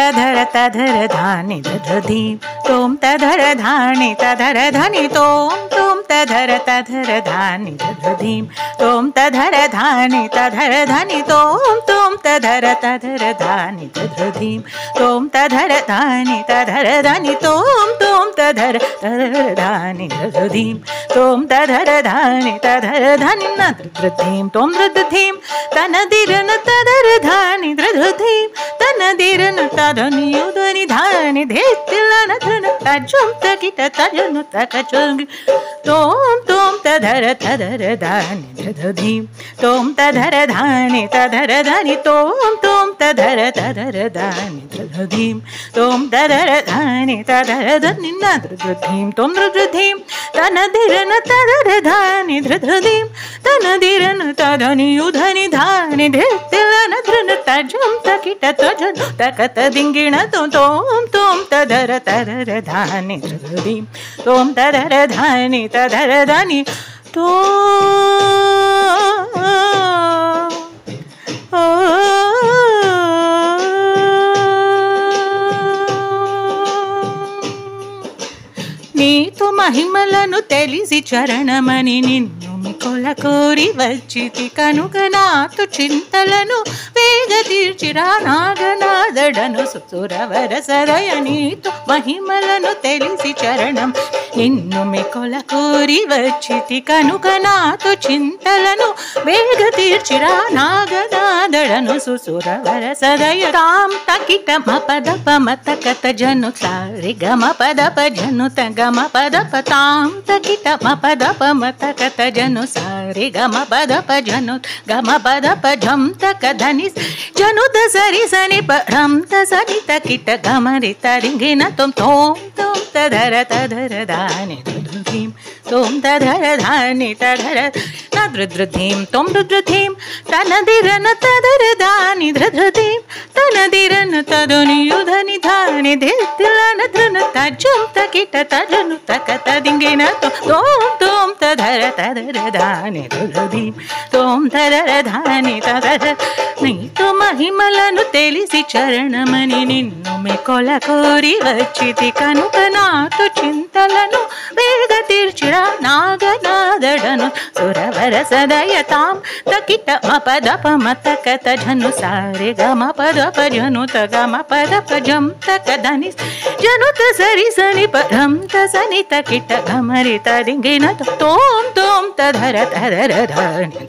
तधर तधर धानि धीम तोम तधर धानि तधर धनि तोम तधर तधर धानि धीम तोम तधर धानि तधर धनि तोम तधर तधर धानि धीम तोम तधर धानि तधर धनि तोम तधर तधर धानि धीम तोम तधर धानि तधर धनि धीम तोम धीम तनदिरन तधर धानि धीम तनदिरन तधनि उदनि धानि धेतिलन धन तजुम तकिट तजनु तकचुंग तोम तधर तधर धानि धीम तोम तधर धानि तधर धनि तोम तधर तधर धानि धीम तोम तधर धानि तधर धनि धीम तोम धीम तनदिरन तधर धानि धीम तनदिरन तधनि उधनि धानि धेतिलन धन तजुम तकिट तजनु तकत दिंगिण तोम तधर तधर धानि धीम तोम तधर धानि तधर धनि నీతో మహిమలను తెలిసి చరణమని నిన్ను మికొల కోరి వచ్చితి కనుక నాతో చింతలను వేగ తీర్చిరా నాగనాదడను సురవర సదయ నీతో మహిమలను తెలిసి చరణం నిన్ను మికొల కోరి వచ్చితి కనుక నాతో చింతలను వేగ తీర్చిరా నాగనాదడను సురవర సదయ తాం తకిట మపదప మతకత జను సారి గమ పదప జను గమ పదప తాం తకిట మపదప మతకత జను సారి గమ పదప జను గమ పదప జం తక ధని జను దసరి సని పరం తసని తకిట గమరి తరింగిన తోం తధర తధర ధాని ధీం తోం తధర ధాని తధర నధృధీం తోం ధృధీం తనదిరన తధర ధాని ధృధీం తనదిరన తదుని యుధని ధాని ధితిలన ధృన తజం తకిట తజను తకత దింగిన తోం తధర తధర ధాని ధృధీం తోం తధర ధాని తధర నీతో మహిమలను తెలిసి చరణమని నిన్ను మెకొల కోరి వచ్చితి కనుక నాతో చింతలను వేగ తీర్చిరా నాగనాదడను సురవర సదయ తాం తకిట మపదప మతకత జను సారి గమ పదప జను తగమ పదప జం తక ధని జను తసరి సని పరం తసని తకిట గమరి తరింగిన తోం తధర తధర ధాని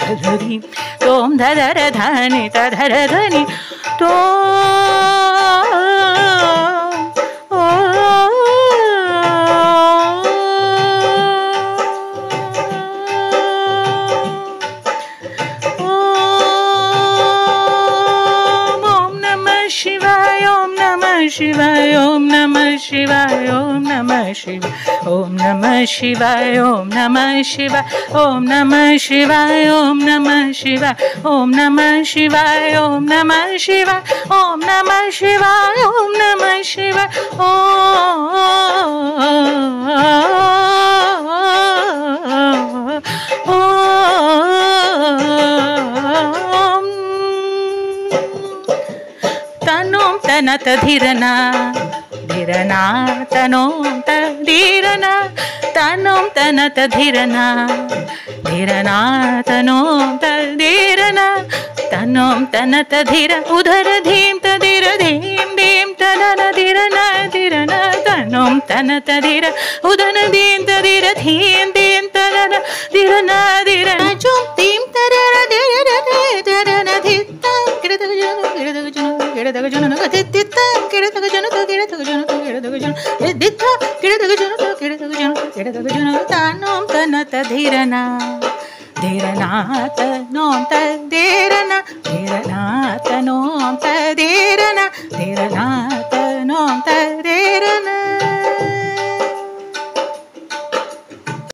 ధీం తోం ధర ధాని తధర ధని शिवाय ओम नमः शिवाय ओम नमः शिवाय ओम नमः शिवाय ओम नमः शिवाय ओम नमः शिवाय ओम नमः शिवाय ओम नमः शिवाय ओम नमः शिवाय ओम नमः शिवाय ओम नमः शिवाय तनों तनत धीरना धीरना तनों धीरना तनों तनत धीरना धीरना तनों धीरना तनों तनत धीर उधर धीम तधीर धीम धीम तनन धीरना धीरना तनों तनत धीर उधर धीम तधीर धीम धीम तनन धीरना धीरना चुम धीम तरर धीर धीरन धीता तानों तनत धीरना धीरना तनों तधीरना धीरना तनों तधीरना धीरना तनों तधीरना